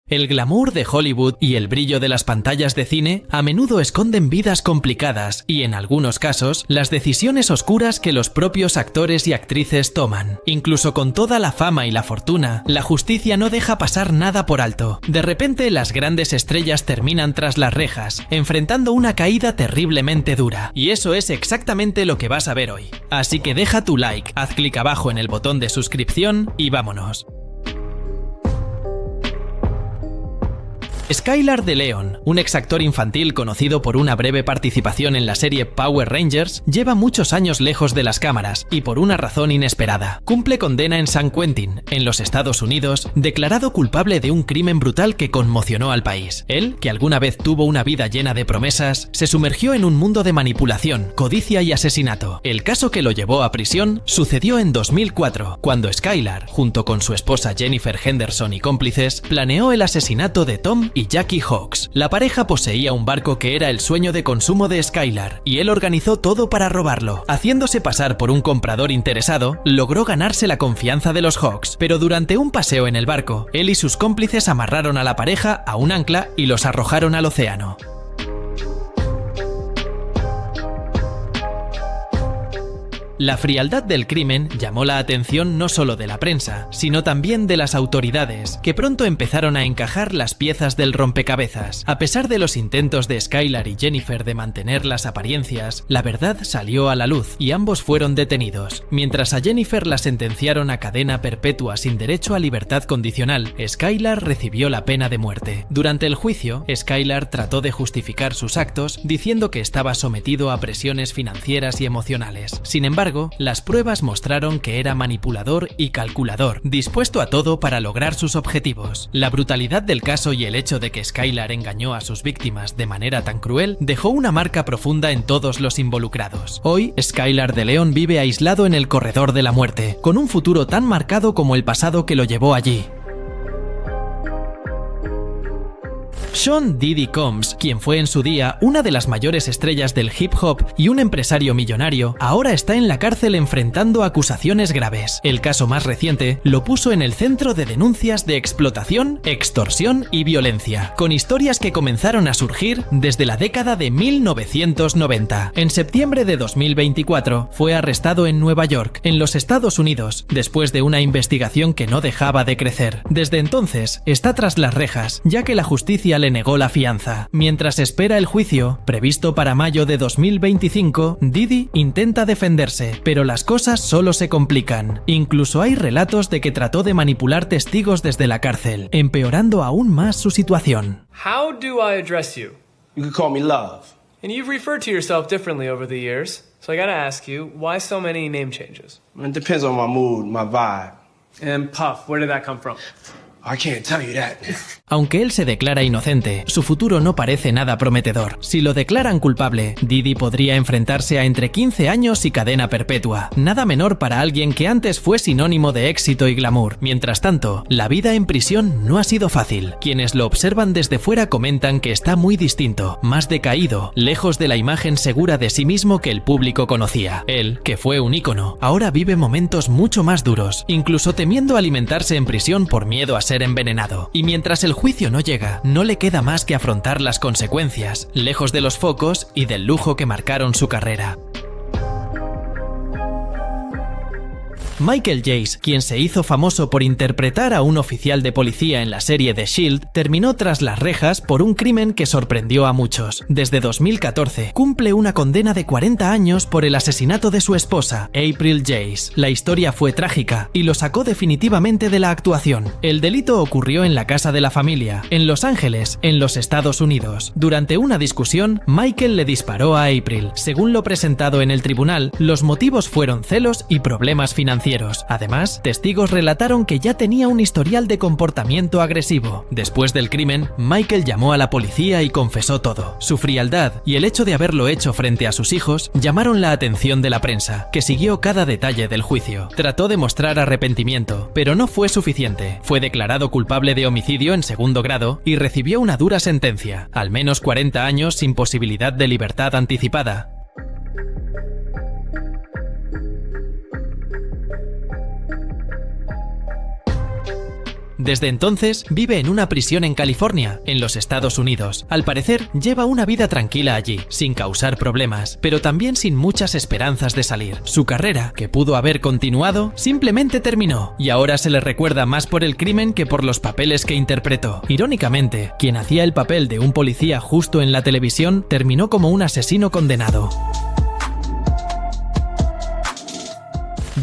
El glamour de Hollywood y el brillo de las pantallas de cine a menudo esconden vidas complicadas y, en algunos casos, las decisiones oscuras que los propios actores y actrices toman. Incluso con toda la fama y la fortuna, la justicia no deja pasar nada por alto. De repente, las grandes estrellas terminan tras las rejas, enfrentando una caída terriblemente dura. Y eso es exactamente lo que vas a ver hoy. Así que deja tu like, haz clic abajo en el botón de suscripción y vámonos. Skylar DeLeon, un exactor infantil conocido por una breve participación en la serie Power Rangers, lleva muchos años lejos de las cámaras y por una razón inesperada. Cumple condena en San Quentin, en los Estados Unidos, declarado culpable de un crimen brutal que conmocionó al país. Él, que alguna vez tuvo una vida llena de promesas, se sumergió en un mundo de manipulación, codicia y asesinato. El caso que lo llevó a prisión sucedió en 2004, cuando Skylar, junto con su esposa Jennifer Henderson y cómplices, planeó el asesinato de Tom y Jackie Hawks. La pareja poseía un barco que era el sueño de consumo de Skylar, y él organizó todo para robarlo. Haciéndose pasar por un comprador interesado, logró ganarse la confianza de los Hawks, pero durante un paseo en el barco, él y sus cómplices amarraron a la pareja a un ancla y los arrojaron al océano. La frialdad del crimen llamó la atención no solo de la prensa, sino también de las autoridades, que pronto empezaron a encajar las piezas del rompecabezas. A pesar de los intentos de Skylar y Jennifer de mantener las apariencias, la verdad salió a la luz y ambos fueron detenidos. Mientras a Jennifer la sentenciaron a cadena perpetua sin derecho a libertad condicional, Skylar recibió la pena de muerte. Durante el juicio, Skylar trató de justificar sus actos diciendo que estaba sometido a presiones financieras y emocionales. Sin embargo, las pruebas mostraron que era manipulador y calculador, dispuesto a todo para lograr sus objetivos. La brutalidad del caso y el hecho de que Skylar engañó a sus víctimas de manera tan cruel dejó una marca profunda en todos los involucrados. Hoy, Skylar DeLeon vive aislado en el corredor de la muerte, con un futuro tan marcado como el pasado que lo llevó allí. Sean Diddy Combs, quien fue en su día una de las mayores estrellas del hip hop y un empresario millonario, ahora está en la cárcel enfrentando acusaciones graves. El caso más reciente lo puso en el centro de denuncias de explotación, extorsión y violencia, con historias que comenzaron a surgir desde la década de 1990. En septiembre de 2024 fue arrestado en Nueva York, en los Estados Unidos, después de una investigación que no dejaba de crecer. Desde entonces está tras las rejas, ya que la justicia le negó la fianza. Mientras espera el juicio, previsto para mayo de 2025, Diddy intenta defenderse, pero las cosas solo se complican. Incluso hay relatos de que trató de manipular testigos desde la cárcel, empeorando aún más su situación. How do I address you? You can call me Love. And you've referred to yourself differently over the years, so I gotta ask you, why so many name changes? It depends on my mood, my vibe. And Puff, where did that come from? I can't tell you that. Aunque él se declara inocente, su futuro no parece nada prometedor. Si lo declaran culpable, Diddy podría enfrentarse a entre 15 años y cadena perpetua, nada menor para alguien que antes fue sinónimo de éxito y glamour. Mientras tanto, la vida en prisión no ha sido fácil. Quienes lo observan desde fuera comentan que está muy distinto, más decaído, lejos de la imagen segura de sí mismo que el público conocía. Él, que fue un ícono, ahora vive momentos mucho más duros, incluso temiendo alimentarse en prisión por miedo a ser envenenado. Y mientras el juicio no llega, no le queda más que afrontar las consecuencias, lejos de los focos y del lujo que marcaron su carrera. Michael Jace, quien se hizo famoso por interpretar a un oficial de policía en la serie The Shield, terminó tras las rejas por un crimen que sorprendió a muchos. Desde 2014, cumple una condena de 40 años por el asesinato de su esposa, April Jace. La historia fue trágica y lo sacó definitivamente de la actuación. El delito ocurrió en la casa de la familia, en Los Ángeles, en los Estados Unidos. Durante una discusión, Michael le disparó a April. Según lo presentado en el tribunal, los motivos fueron celos y problemas financieros. Además, testigos relataron que ya tenía un historial de comportamiento agresivo. Después del crimen, Michael llamó a la policía y confesó todo. Su frialdad y el hecho de haberlo hecho frente a sus hijos llamaron la atención de la prensa, que siguió cada detalle del juicio. Trató de mostrar arrepentimiento, pero no fue suficiente. Fue declarado culpable de homicidio en segundo grado y recibió una dura sentencia, al menos 40 años sin posibilidad de libertad anticipada. Desde entonces, vive en una prisión en California, en los Estados Unidos. Al parecer, lleva una vida tranquila allí, sin causar problemas, pero también sin muchas esperanzas de salir. Su carrera, que pudo haber continuado, simplemente terminó, y ahora se le recuerda más por el crimen que por los papeles que interpretó. Irónicamente, quien hacía el papel de un policía justo en la televisión terminó como un asesino condenado.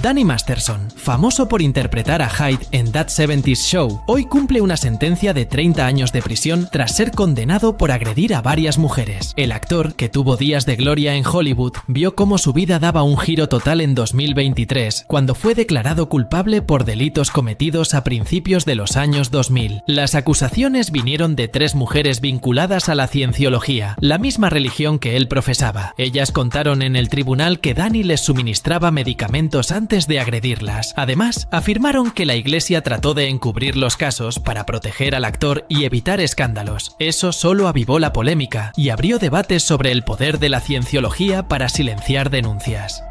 Danny Masterson, famoso por interpretar a Hyde en That 70's Show, hoy cumple una sentencia de 30 años de prisión tras ser condenado por agredir a varias mujeres. El actor, que tuvo días de gloria en Hollywood, vio cómo su vida daba un giro total en 2023, cuando fue declarado culpable por delitos cometidos a principios de los años 2000. Las acusaciones vinieron de 3 mujeres vinculadas a la cienciología, la misma religión que él profesaba. Ellas contaron en el tribunal que Danny les suministraba medicamentos antes de agredirlas. Además, afirmaron que la iglesia trató de encubrir los casos para proteger al actor y evitar escándalos. Eso solo avivó la polémica y abrió debates sobre el poder de la cienciología para silenciar denuncias.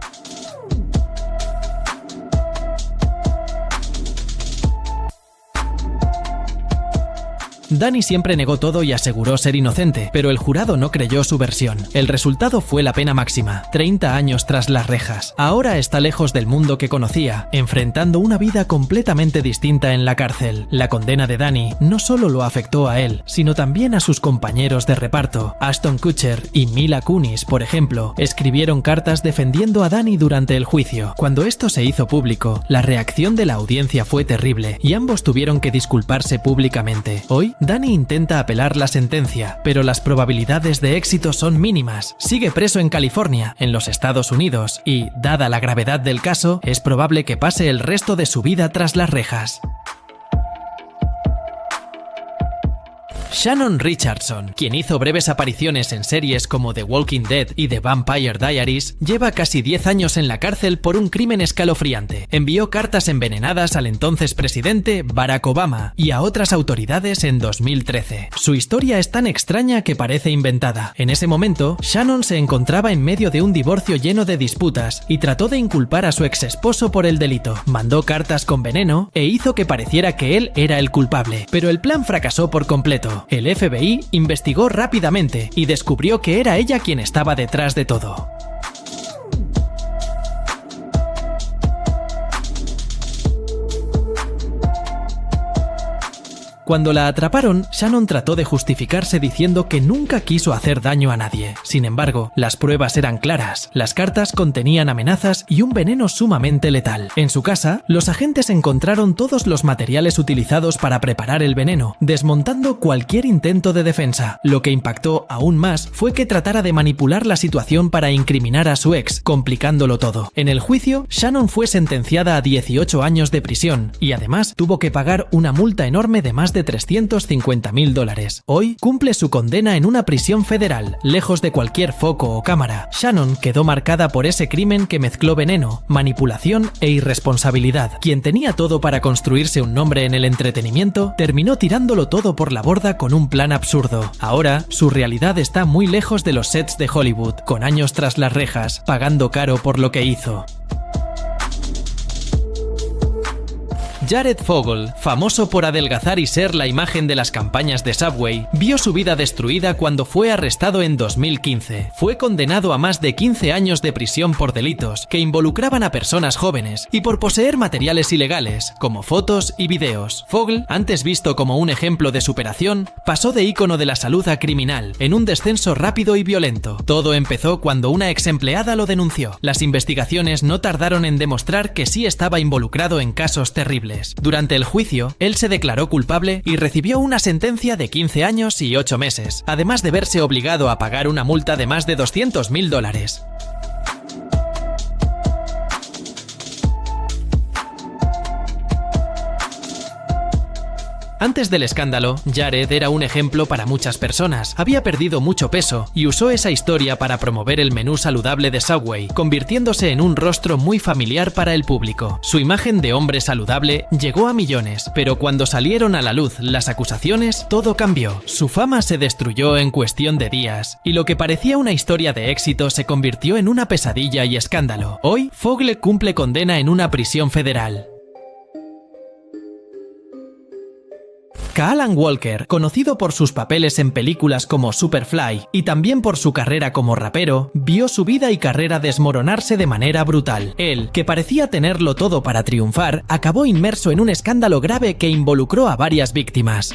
Danny siempre negó todo y aseguró ser inocente, pero el jurado no creyó su versión. El resultado fue la pena máxima, 30 años tras las rejas. Ahora está lejos del mundo que conocía, enfrentando una vida completamente distinta en la cárcel. La condena de Danny no solo lo afectó a él, sino también a sus compañeros de reparto. Ashton Kutcher y Mila Kunis, por ejemplo, escribieron cartas defendiendo a Danny durante el juicio. Cuando esto se hizo público, la reacción de la audiencia fue terrible y ambos tuvieron que disculparse públicamente. Hoy, Danny intenta apelar la sentencia, pero las probabilidades de éxito son mínimas. Sigue preso en California, en los Estados Unidos, y, dada la gravedad del caso, es probable que pase el resto de su vida tras las rejas. Shannon Richardson, quien hizo breves apariciones en series como The Walking Dead y The Vampire Diaries, lleva casi 10 años en la cárcel por un crimen escalofriante. Envió cartas envenenadas al entonces presidente Barack Obama y a otras autoridades en 2013. Su historia es tan extraña que parece inventada. En ese momento, Shannon se encontraba en medio de un divorcio lleno de disputas y trató de inculpar a su exesposo por el delito. Mandó cartas con veneno e hizo que pareciera que él era el culpable, pero el plan fracasó por completo. El FBI investigó rápidamente y descubrió que era ella quien estaba detrás de todo. Cuando la atraparon, Shannon trató de justificarse diciendo que nunca quiso hacer daño a nadie. Sin embargo, las pruebas eran claras. Las cartas contenían amenazas y un veneno sumamente letal. En su casa, los agentes encontraron todos los materiales utilizados para preparar el veneno, desmontando cualquier intento de defensa. Lo que impactó aún más fue que tratara de manipular la situación para incriminar a su ex, complicándolo todo. En el juicio, Shannon fue sentenciada a 18 años de prisión y además tuvo que pagar una multa enorme de más de $350.000. Hoy cumple su condena en una prisión federal, lejos de cualquier foco o cámara. Shannon quedó marcada por ese crimen que mezcló veneno, manipulación e irresponsabilidad. Quien tenía todo para construirse un nombre en el entretenimiento, terminó tirándolo todo por la borda con un plan absurdo. Ahora, su realidad está muy lejos de los sets de Hollywood, con años tras las rejas, pagando caro por lo que hizo. Jared Fogle, famoso por adelgazar y ser la imagen de las campañas de Subway, vio su vida destruida cuando fue arrestado en 2015. Fue condenado a más de 15 años de prisión por delitos que involucraban a personas jóvenes y por poseer materiales ilegales, como fotos y videos. Fogle, antes visto como un ejemplo de superación, pasó de ícono de la salud a criminal, en un descenso rápido y violento. Todo empezó cuando una ex empleada lo denunció. Las investigaciones no tardaron en demostrar que sí estaba involucrado en casos terribles. Durante el juicio, él se declaró culpable y recibió una sentencia de 15 años y 8 meses, además de verse obligado a pagar una multa de más de $200.000. Antes del escándalo, Jared era un ejemplo para muchas personas. Había perdido mucho peso y usó esa historia para promover el menú saludable de Subway, convirtiéndose en un rostro muy familiar para el público. Su imagen de hombre saludable llegó a millones, pero cuando salieron a la luz las acusaciones, todo cambió. Su fama se destruyó en cuestión de días, y lo que parecía una historia de éxito se convirtió en una pesadilla y escándalo. Hoy, Fogle cumple condena en una prisión federal. Kaalan Walker, conocido por sus papeles en películas como Superfly y también por su carrera como rapero, vio su vida y carrera desmoronarse de manera brutal. Él, que parecía tenerlo todo para triunfar, acabó inmerso en un escándalo grave que involucró a varias víctimas.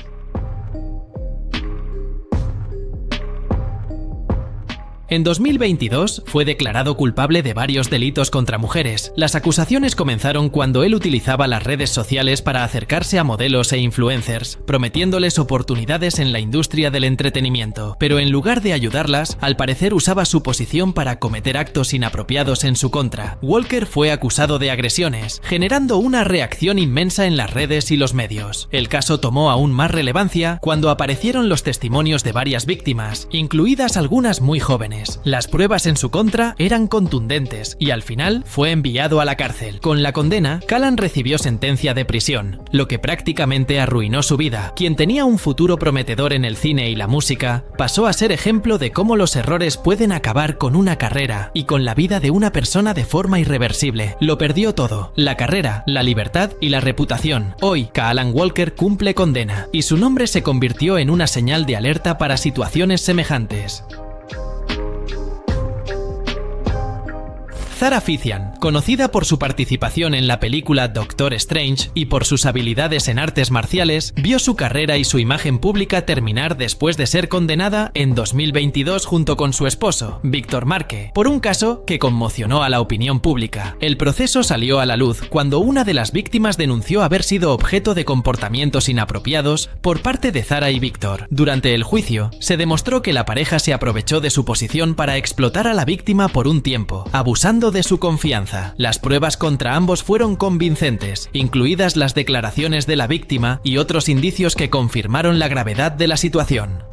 En 2022 fue declarado culpable de varios delitos contra mujeres. Las acusaciones comenzaron cuando él utilizaba las redes sociales para acercarse a modelos e influencers, prometiéndoles oportunidades en la industria del entretenimiento. Pero en lugar de ayudarlas, al parecer usaba su posición para cometer actos inapropiados en su contra. Walker fue acusado de agresiones, generando una reacción inmensa en las redes y los medios. El caso tomó aún más relevancia cuando aparecieron los testimonios de varias víctimas, incluidas algunas muy jóvenes. Las pruebas en su contra eran contundentes y al final fue enviado a la cárcel. Con la condena, Kaalan recibió sentencia de prisión, lo que prácticamente arruinó su vida. Quien tenía un futuro prometedor en el cine y la música, pasó a ser ejemplo de cómo los errores pueden acabar con una carrera y con la vida de una persona de forma irreversible. Lo perdió todo: la carrera, la libertad y la reputación. Hoy, Kaalan Walker cumple condena y su nombre se convirtió en una señal de alerta para situaciones semejantes. Zara Fithian, conocida por su participación en la película Doctor Strange y por sus habilidades en artes marciales, vio su carrera y su imagen pública terminar después de ser condenada en 2022 junto con su esposo, Víctor Marque, por un caso que conmocionó a la opinión pública. El proceso salió a la luz cuando una de las víctimas denunció haber sido objeto de comportamientos inapropiados por parte de Zara y Víctor. Durante el juicio, se demostró que la pareja se aprovechó de su posición para explotar a la víctima por un tiempo, abusando de su confianza. Las pruebas contra ambos fueron convincentes, incluidas las declaraciones de la víctima y otros indicios que confirmaron la gravedad de la situación.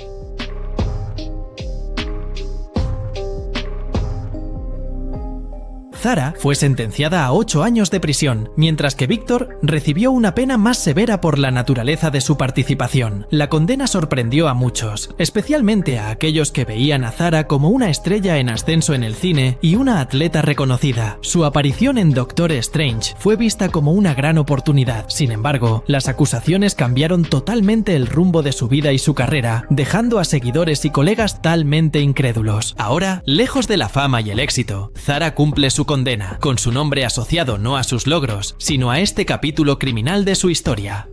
Zara fue sentenciada a 8 años de prisión, mientras que Víctor recibió una pena más severa por la naturaleza de su participación. La condena sorprendió a muchos, especialmente a aquellos que veían a Zara como una estrella en ascenso en el cine y una atleta reconocida. Su aparición en Doctor Strange fue vista como una gran oportunidad. Sin embargo, las acusaciones cambiaron totalmente el rumbo de su vida y su carrera, dejando a seguidores y colegas totalmente incrédulos. Ahora, lejos de la fama y el éxito, Zara cumple su condena, con su nombre asociado no a sus logros, sino a este capítulo criminal de su historia.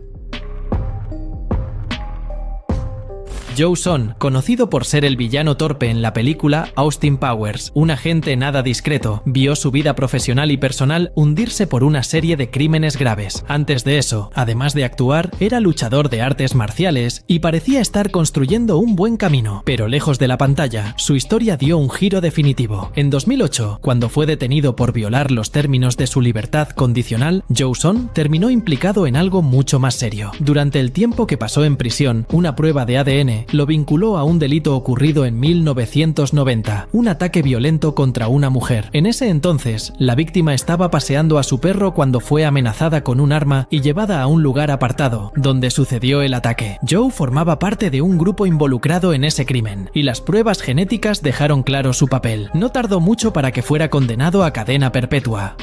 Joe Son, conocido por ser el villano torpe en la película Austin Powers, un agente nada discreto, vio su vida profesional y personal hundirse por una serie de crímenes graves. Antes de eso, además de actuar, era luchador de artes marciales y parecía estar construyendo un buen camino, pero lejos de la pantalla, su historia dio un giro definitivo. En 2008, cuando fue detenido por violar los términos de su libertad condicional, Joe Son terminó implicado en algo mucho más serio. Durante el tiempo que pasó en prisión, una prueba de ADN lo vinculó a un delito ocurrido en 1990, un ataque violento contra una mujer. En ese entonces, la víctima estaba paseando a su perro cuando fue amenazada con un arma y llevada a un lugar apartado, donde sucedió el ataque. Joe formaba parte de un grupo involucrado en ese crimen, y las pruebas genéticas dejaron claro su papel. No tardó mucho para que fuera condenado a cadena perpetua.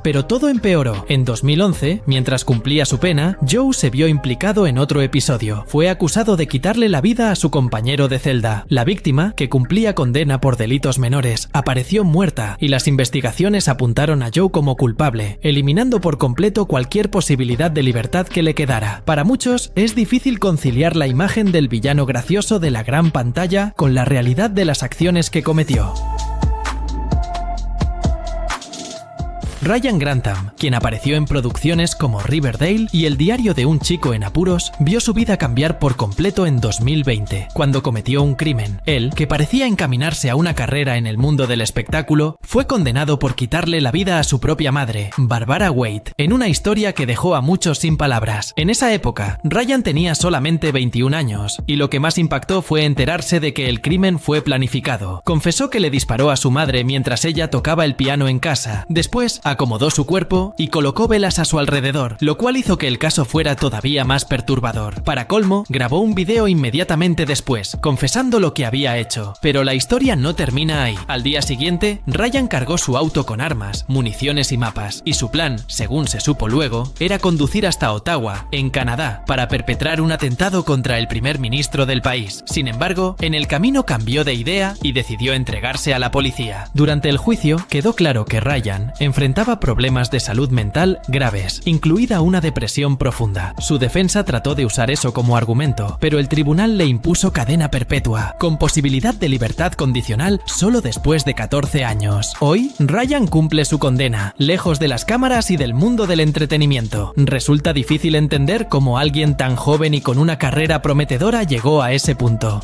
Pero todo empeoró. En 2011, mientras cumplía su pena, Joe se vio implicado en otro episodio. Fue acusado de quitarle la vida a su compañero de celda. La víctima, que cumplía condena por delitos menores, apareció muerta y las investigaciones apuntaron a Joe como culpable, eliminando por completo cualquier posibilidad de libertad que le quedara. Para muchos, es difícil conciliar la imagen del villano gracioso de la gran pantalla con la realidad de las acciones que cometió. Ryan Grantham, quien apareció en producciones como Riverdale y El diario de un chico en apuros, vio su vida cambiar por completo en 2020, cuando cometió un crimen. Él, que parecía encaminarse a una carrera en el mundo del espectáculo, fue condenado por quitarle la vida a su propia madre, Barbara Wade, en una historia que dejó a muchos sin palabras. En esa época, Ryan tenía solamente 21 años, y lo que más impactó fue enterarse de que el crimen fue planificado. Confesó que le disparó a su madre mientras ella tocaba el piano en casa. Después, acomodó su cuerpo y colocó velas a su alrededor, lo cual hizo que el caso fuera todavía más perturbador. Para colmo, grabó un video inmediatamente después, confesando lo que había hecho. Pero la historia no termina ahí. Al día siguiente, Ryan cargó su auto con armas, municiones y mapas, y su plan, según se supo luego, era conducir hasta Ottawa, en Canadá, para perpetrar un atentado contra el primer ministro del país. Sin embargo, en el camino cambió de idea y decidió entregarse a la policía. Durante el juicio, quedó claro que Ryan enfrentaba problemas de salud mental graves, incluida una depresión profunda. Su defensa trató de usar eso como argumento, pero el tribunal le impuso cadena perpetua, con posibilidad de libertad condicional solo después de 14 años. Hoy, Ryan cumple su condena, lejos de las cámaras y del mundo del entretenimiento. Resulta difícil entender cómo alguien tan joven y con una carrera prometedora llegó a ese punto.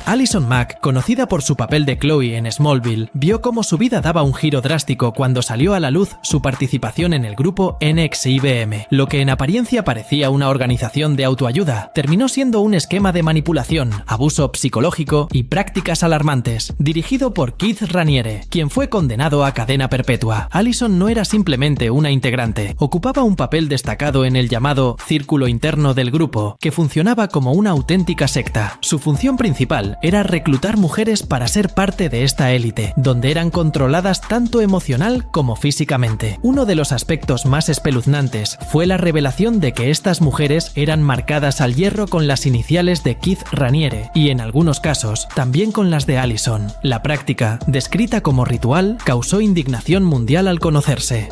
Allison Mack, conocida por su papel de Chloe en Smallville, vio cómo su vida daba un giro drástico cuando salió a la luz su participación en el grupo NXIVM. Lo que en apariencia parecía una organización de autoayuda, terminó siendo un esquema de manipulación, abuso psicológico y prácticas alarmantes, dirigido por Keith Raniere, quien fue condenado a cadena perpetua. Allison no era simplemente una integrante, ocupaba un papel destacado en el llamado círculo interno del grupo, que funcionaba como una auténtica secta. Su función principal era reclutar mujeres para ser parte de esta élite, donde eran controladas tanto emocional como físicamente. Uno de los aspectos más espeluznantes fue la revelación de que estas mujeres eran marcadas al hierro con las iniciales de Keith Raniere y, en algunos casos, también con las de Allison. La práctica, descrita como ritual, causó indignación mundial al conocerse.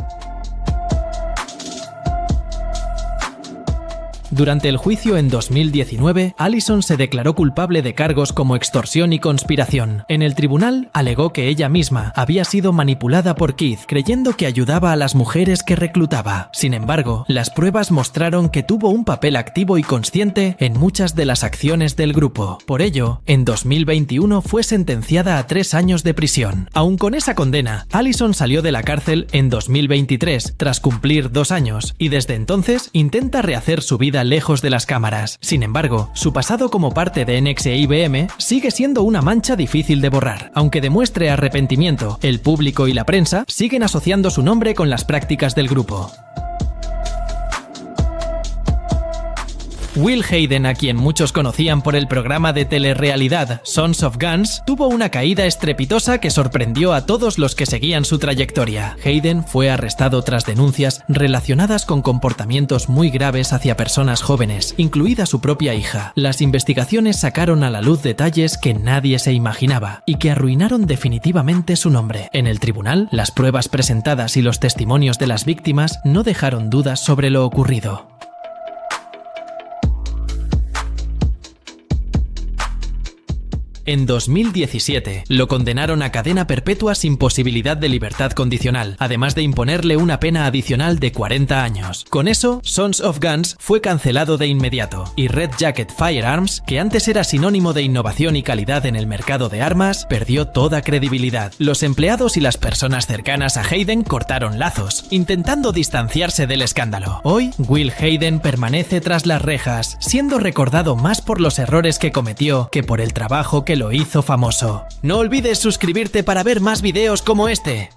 Durante el juicio en 2019, Allison se declaró culpable de cargos como extorsión y conspiración. En el tribunal, alegó que ella misma había sido manipulada por Keith, creyendo que ayudaba a las mujeres que reclutaba. Sin embargo, las pruebas mostraron que tuvo un papel activo y consciente en muchas de las acciones del grupo. Por ello, en 2021 fue sentenciada a 3 años de prisión. Aun con esa condena, Allison salió de la cárcel en 2023, tras cumplir 2 años, y desde entonces intenta rehacer su vida lejos de las cámaras. Sin embargo, su pasado como parte de NXIVM sigue siendo una mancha difícil de borrar. Aunque demuestre arrepentimiento, el público y la prensa siguen asociando su nombre con las prácticas del grupo. Will Hayden, a quien muchos conocían por el programa de telerrealidad Sons of Guns, tuvo una caída estrepitosa que sorprendió a todos los que seguían su trayectoria. Hayden fue arrestado tras denuncias relacionadas con comportamientos muy graves hacia personas jóvenes, incluida su propia hija. Las investigaciones sacaron a la luz detalles que nadie se imaginaba y que arruinaron definitivamente su nombre. En el tribunal, las pruebas presentadas y los testimonios de las víctimas no dejaron dudas sobre lo ocurrido. En 2017, lo condenaron a cadena perpetua sin posibilidad de libertad condicional, además de imponerle una pena adicional de 40 años. Con eso, Sons of Guns fue cancelado de inmediato, y Red Jacket Firearms, que antes era sinónimo de innovación y calidad en el mercado de armas, perdió toda credibilidad. Los empleados y las personas cercanas a Hayden cortaron lazos, intentando distanciarse del escándalo. Hoy, Will Hayden permanece tras las rejas, siendo recordado más por los errores que cometió que por el trabajo que lo hizo famoso. No olvides suscribirte para ver más videos como este.